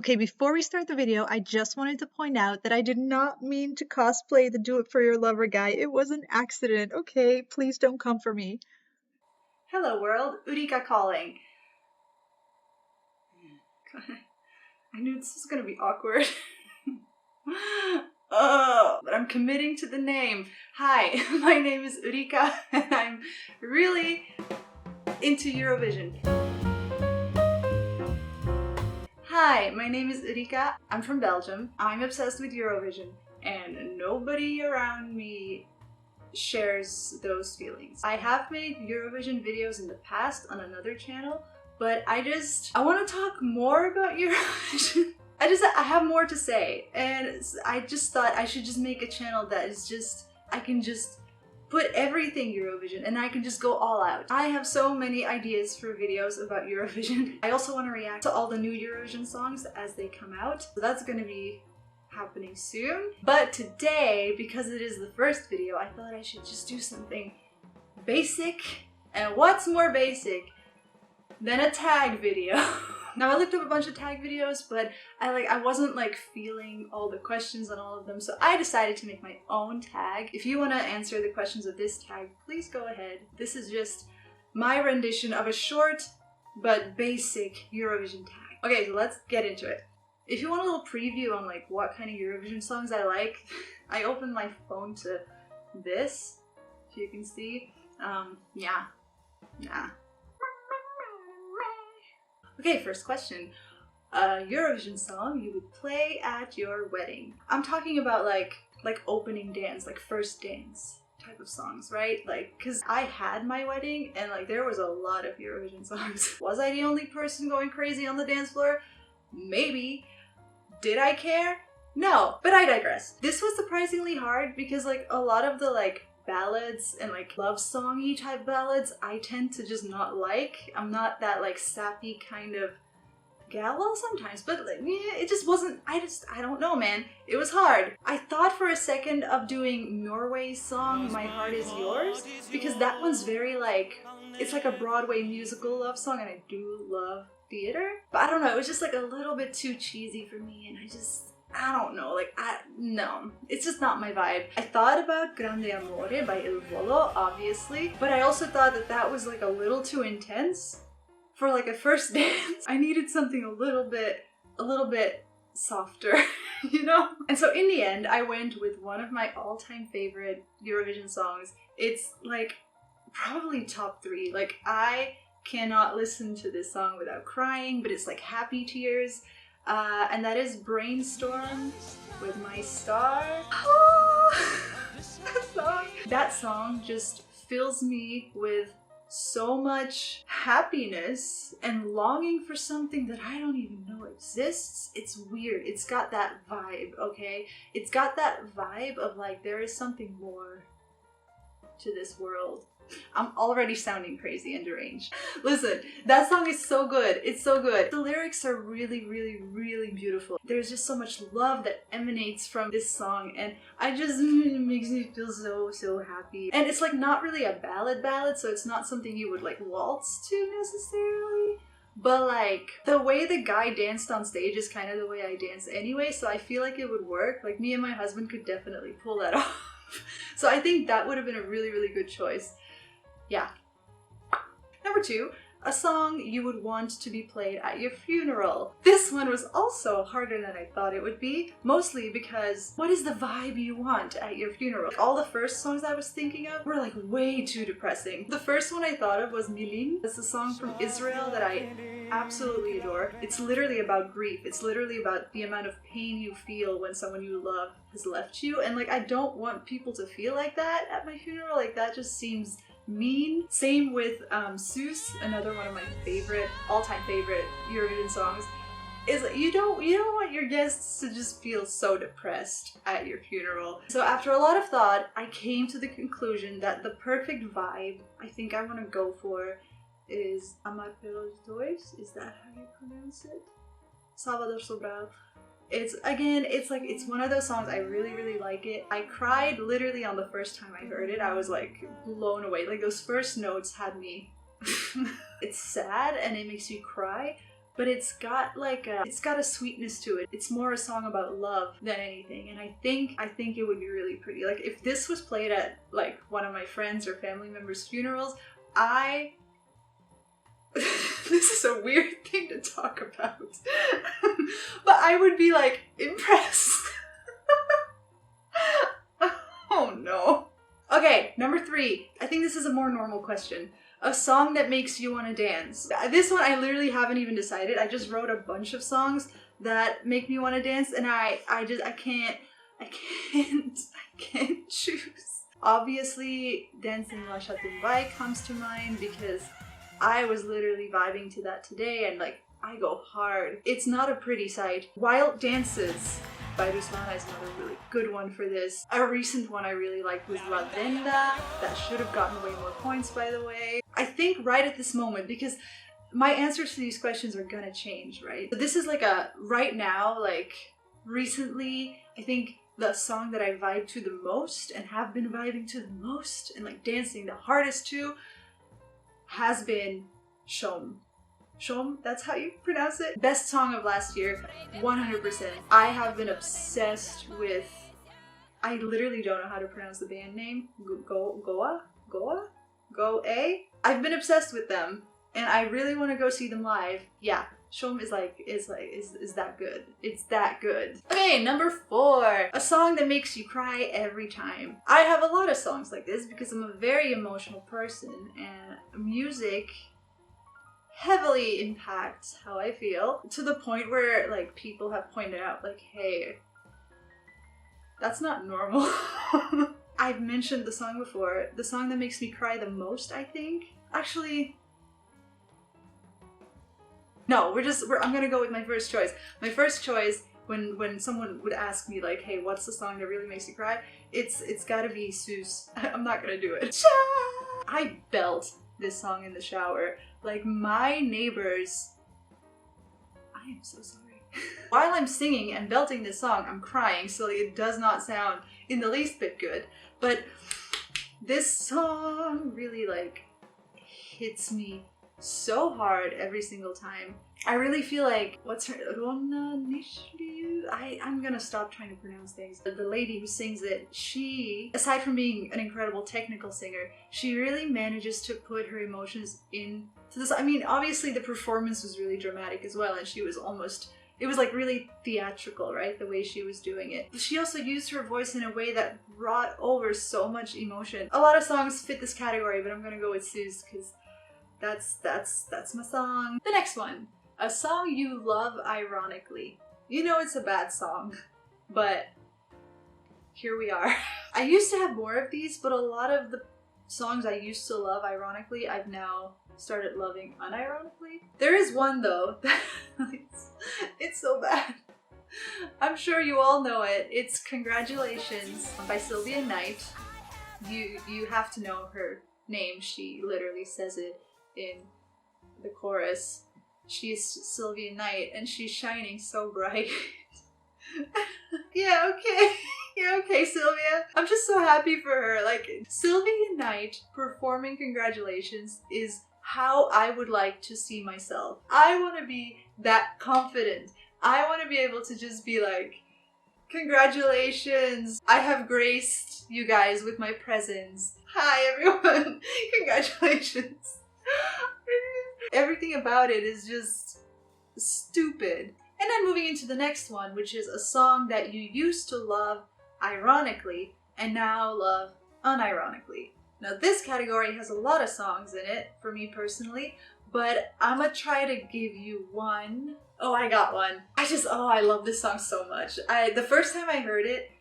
Okay, before we start the video, I just wanted to point out that I did not mean to cosplay the Do It For Your Lover guy. It was an accident, okay? Please don't come for me. Hello world, Urika calling. I knew this was gonna be awkward. But I'm committing to the name. Hi, my name is Urika and I'm really into Eurovision. Hi, my name is Urika. I'm from Belgium. I'm obsessed with Eurovision and nobody around me shares those feelings. I have made Eurovision videos in the past on another channel, but I want to talk more about Eurovision. I have more to say, and I just thought I should just make a channel that is just, I can just put everything Eurovision and I can just go all out. I have so many ideas for videos about Eurovision. I also want to react to all the new Eurovision songs as they come out, so that's gonna be happening soon. But today, because it is the first video, I thought I should just do something basic. And what's more basic than a tag video? Now I looked up a bunch of tag videos, but I wasn't like feeling all the questions on all of them, so I decided to make my own tag. If you want to answer the questions of this tag, please go ahead. This is just my rendition of a short but basic Eurovision tag. Okay, so let's get into it. If you want a little preview on like what kind of Eurovision songs I like, I opened my phone to this, if you can see. Yeah. Okay, first question. A Eurovision song you would play at your wedding. I'm talking about like opening dance, like first dance type of songs, right? Like, cause I had my wedding and like there was a lot of Eurovision songs. Was I the only person going crazy on the dance floor? Maybe. Did I care? No, but I digress. This was surprisingly hard because like a lot of the like ballads and like love songy type ballads I tend to just not like. I'm not that like sappy kind of gal. Well, sometimes, but like, yeah, it just wasn't, I don't know, man. It was hard. I thought for a second of doing Norway's song, My Heart Is Yours, because that one's very like, it's like a Broadway musical love song and I do love theater. But I don't know, it was just like a little bit too cheesy for me and I don't know, like, no, it's just not my vibe. I thought about Grande Amore by Il Volo, obviously, but I also thought that that was like a little too intense for like a first dance. I needed something a little bit softer, you know? And so in the end, I went with one of my all-time favorite Eurovision songs. It's like probably top 3. Like, I cannot listen to this song without crying, but it's like happy tears. And that is Brainstorm with My Star. That song just fills me with so much happiness and longing for something that I don't even know exists. It's weird. It's got that vibe, okay? It's got that vibe of like there is something more to this world. I'm already sounding crazy and deranged. Listen, that song is so good. It's so good. The lyrics are really, really, really beautiful. There's just so much love that emanates from this song and it makes me feel so happy. And it's like not really a ballad, so it's not something you would like waltz to necessarily. But like the way the guy danced on stage is kind of the way I dance anyway, so I feel like it would work. Like me and my husband could definitely pull that off. So I think that would have been a really, really good choice. Yeah. Number 2, a song you would want to be played at your funeral. This one was also harder than I thought it would be, mostly because what is the vibe you want at your funeral? All the first songs I was thinking of were like way too depressing. The first one I thought of was Milin. It's a song from Israel that I absolutely adore. It's literally about grief. It's literally about the amount of pain you feel when someone you love has left you. And like, I don't want people to feel like that at my funeral. Like, that just seems mean. Same with Sus, another one of my favorite, all-time favorite Eurovision songs, is like, you don't want your guests to just feel so depressed at your funeral. So after a lot of thought, I came to the conclusion that the perfect vibe I think I want to go for is Amar pelos dois. Is that how you pronounce it? Salvador Sobral. It's one of those songs, I really, really like it. I cried literally on the first time I heard it. I was like blown away. Like those first notes had me. It's sad and it makes you cry, but it's got like it's got a sweetness to it. It's more a song about love than anything, and I think it would be really pretty. Like if this was played at like one of my friends or family members' funerals, this is a weird thing to talk about, but I would be like impressed. Oh no. Okay, number 3. I think this is a more normal question. A song that makes you want to dance. This one I literally haven't even decided. I just wrote a bunch of songs that make me want to dance, and I can't choose. Obviously, Dancing La Chatumbai comes to mind because I was literally vibing to that today, and like I go hard. It's not a pretty sight. Wild Dances by Ruslana is another really good one for this. A recent one I really liked was La Venda. That should have gotten way more points, by the way. I think right at this moment, because my answers to these questions are gonna change, right? So this is like a right now, like recently, I think the song that I vibe to the most and have been vibing to the most and like dancing the hardest to has been Shom. Shom, that's how you pronounce it. Best song of last year, 100%. I have been obsessed with, I literally don't know how to pronounce the band name. Goa? I've been obsessed with them, and I really want to go see them live. Yeah, Shom is that good. It's that good. Okay, number 4. A song that makes you cry every time. I have a lot of songs like this because I'm a very emotional person, and music heavily impacts how I feel, to the point where like people have pointed out like, hey, that's not normal. I've mentioned the song before. The song that makes me cry the most, I think. Actually, no, I'm gonna go with my first choice. My first choice, when someone would ask me like, hey, what's the song that really makes you cry? It's gotta be Seuss. I'm not gonna do it. I belt this song in the shower. Like my neighbors, I am so sorry. While I'm singing and belting this song, I'm crying, so it does not sound in the least bit good. But this song really like hits me so hard every single time. I really feel like, what's her, Rona Nishliu? I'm gonna stop trying to pronounce things. The lady who sings it, she, aside from being an incredible technical singer, she really manages to put her emotions into this. I mean, obviously the performance was really dramatic as well, and she was almost, it was like really theatrical, right? The way she was doing it. But she also used her voice in a way that brought over so much emotion. A lot of songs fit this category, but I'm gonna go with Seuss because that's my song. The next one. A song you love ironically. You know it's a bad song, but here we are. I used to have more of these, but a lot of the songs I used to love ironically, I've now started loving unironically. There is one though, it's so bad. I'm sure you all know it. It's Congratulations by Sylvia Knight. You have to know her name. She literally says it in the chorus. She's Sylvia Knight and she's shining so bright. Yeah, okay, Sylvia. I'm just so happy for her. Like, Sylvia Knight performing Congratulations is how I would like to see myself. I want to be that confident. I want to be able to just be like, congratulations, I have graced you guys with my presence. Hi everyone, congratulations. Everything about it is just stupid. And then moving into the next one, which is a song that you used to love ironically and now love unironically. Now this category has a lot of songs in it for me personally, but I'm gonna try to give you one. Oh, I got one. I love this song so much. The first time I heard it,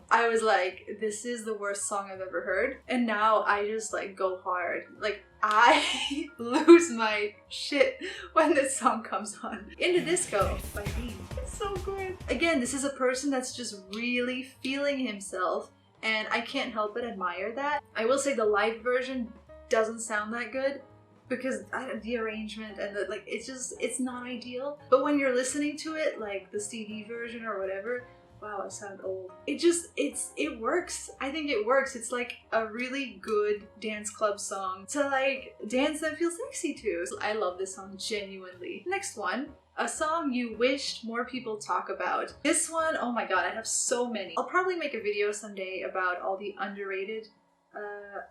I was like, this is the worst song I've ever heard. And now I just like go hard. Like I lose my shit when this song comes on. Into Disco by Dean. It's so good. Again, this is a person that's just really feeling himself, and I can't help but admire that. I will say the live version doesn't sound that good because the arrangement and it's not ideal. But when you're listening to it, like the CD version or whatever, wow, I sound old. It works. I think it works. It's like a really good dance club song to like dance and feel sexy to. So I love this song genuinely. Next one, A song you wished more people talk about. This one, oh my god, I have so many. I'll probably make a video someday about all the underrated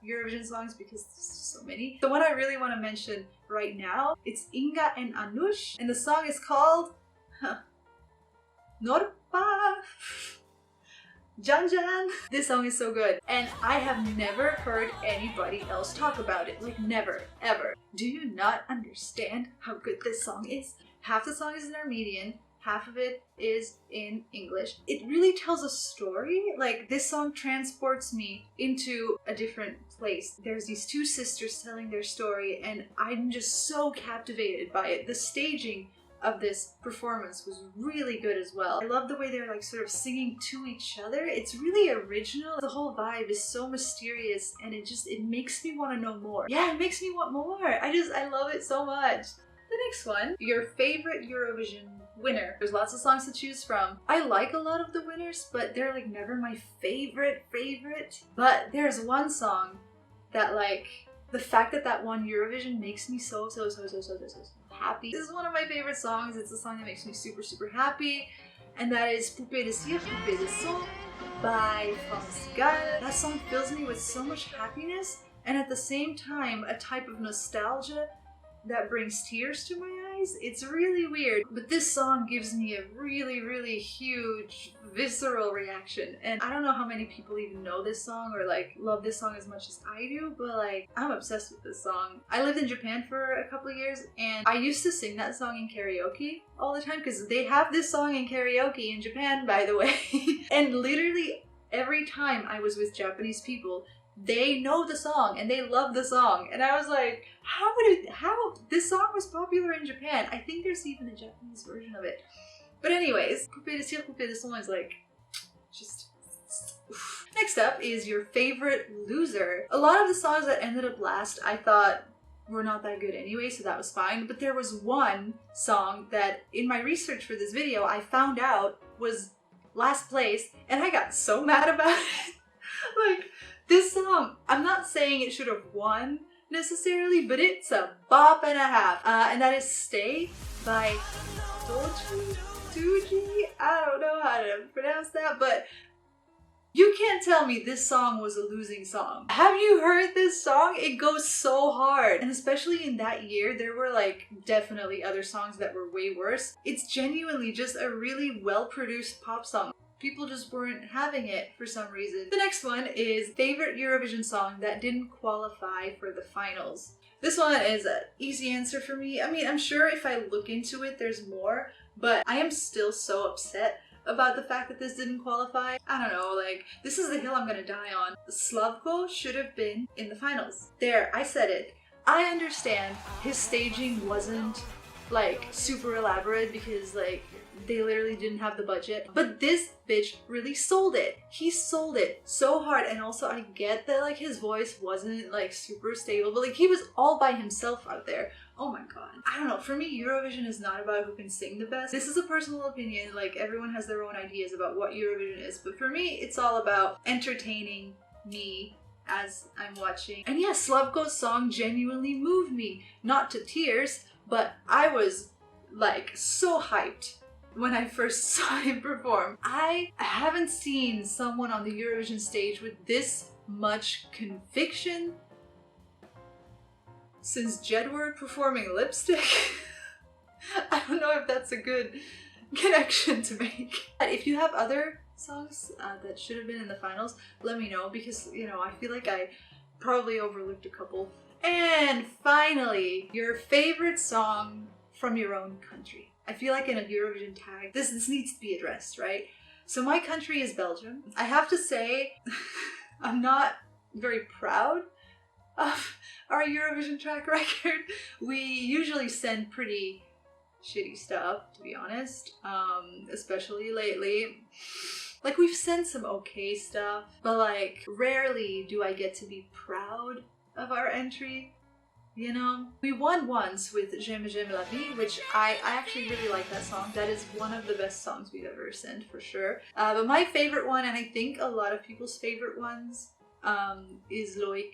Eurovision songs because there's so many. The one I really want to mention right now, it's Inga and Anush, and the song is called Norpa Jan. This song is so good, and I have never heard anybody else talk about it. Like, never, ever. Do you not understand how good this song is? Half the song is in Armenian, half of it is in English. It really tells a story. Like, this song transports me into a different place. There's these two sisters telling their story, and I'm just so captivated by it. The staging of this performance was really good as well. I love the way they're like sort of singing to each other. It's really original. The whole vibe is so mysterious, and it makes me want to know more. Yeah, it makes me want more. I love it so much. The next one, your favorite Eurovision winner. There's lots of songs to choose from. I like a lot of the winners, but they're like never my favorite. But there's one song that, like, the fact that that won Eurovision makes me so happy. This is one of my favorite songs. It's a song that makes me super happy, and that is Poupée de cire, Poupée de sang by France Gall. That song fills me with so much happiness, and at the same time a type of nostalgia that brings tears to my eyes. It's really weird, but this song gives me a really huge visceral reaction, and I don't know how many people even know this song or like love this song as much as I do, but like, I'm obsessed with this song. I lived in Japan for a couple of years, and I used to sing that song in karaoke all the time because they have this song in karaoke in Japan, by the way. And literally every time I was with Japanese people, they know the song and they love the song, and I was like, how this song was popular in Japan? I think there's even a Japanese version of it. But anyways, Poupée de cire, Poupée de sang is like, just oof. Next up is your favorite loser. A lot of the songs that ended up last I thought were not that good anyway, so that was fine. But there was one song that in my research for this video I found out was last place, and I got so mad about it. Like, this song, I'm not saying it should have won necessarily, but it's a bop and a half. And that is Stay by Tuji? I don't know how to pronounce that, but you can't tell me this song was a losing song. Have you heard this song? It goes so hard. And especially in that year, there were like definitely other songs that were way worse. It's genuinely just a really well-produced pop song. People just weren't having it for some reason. The next one is favorite Eurovision song that didn't qualify for the finals. This one is an easy answer for me. I mean, I'm sure if I look into it, there's more, but I am still so upset about the fact that this didn't qualify. I don't know, like, this is the hill I'm gonna die on. Slavko should have been in the finals. There, I said it. I understand his staging wasn't like super elaborate because like they literally didn't have the budget, but this bitch really sold it. He sold it so hard, and also I get that like his voice wasn't like super stable, but like he was all by himself out there. Oh my god. I don't know, for me Eurovision is not about who can sing the best. This is a personal opinion, like everyone has their own ideas about what Eurovision is, but for me it's all about entertaining me as I'm watching. And yeah, Slavko's song genuinely moved me, not to tears, but I was like so hyped when I first saw him perform. I haven't seen someone on the Eurovision stage with this much conviction since Jedward performing Lipstick. I don't know if that's a good connection to make. If you have other songs that should have been in the finals, let me know, because, you know, I feel like I probably overlooked a couple. And finally, your favorite song from your own country. I feel like in a Eurovision tag, this needs to be addressed, right? So my country is Belgium. I have to say, I'm not very proud of our Eurovision track record. We usually send pretty shitty stuff, to be honest, especially lately. Like, we've sent some okay stuff, but like, rarely do I get to be proud of our entry. You know, we won once with J'aime la vie, which I actually really like that song. That is one of the best songs we've ever sent, for sure. But my favorite one, and I think a lot of people's favorite ones, is Loic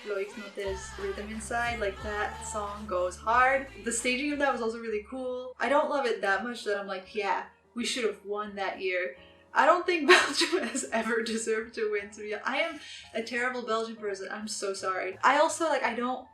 Loic's Note's rhythm inside, like that song goes hard. The staging of that was also really cool. I don't love it that much that I'm like, yeah, we should have won that year. I don't think Belgium has ever deserved to win, to be honest. I am a terrible Belgian person. I'm so sorry. I also, like, I don't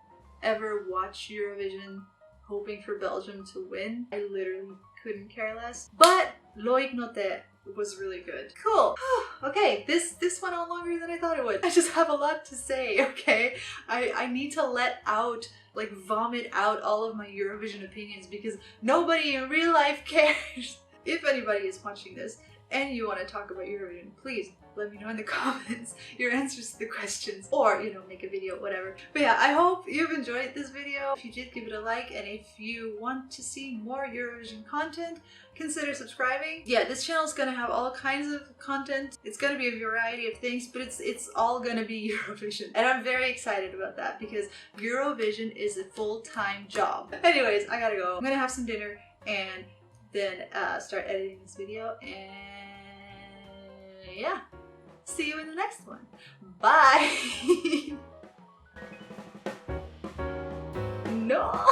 ever watch Eurovision hoping for Belgium to win. I literally couldn't care less. But Loic Note was really good. Cool. Okay, this went on longer than I thought it would. I just have a lot to say, okay? I need to let out, like, vomit out all of my Eurovision opinions because nobody in real life cares. If anybody is watching this and you want to talk about Eurovision, please let me know in the comments your answers to the questions, or, you know, make a video, whatever. But yeah, I hope you've enjoyed this video. If you did, give it a like, and if you want to see more Eurovision content, consider subscribing. Yeah, this channel is gonna have all kinds of content. It's gonna be a variety of things, but it's all gonna be Eurovision. And I'm very excited about that because Eurovision is a full-time job. Anyways, I gotta go. I'm gonna have some dinner and then start editing this video, and yeah. See you in the next one. Bye! No!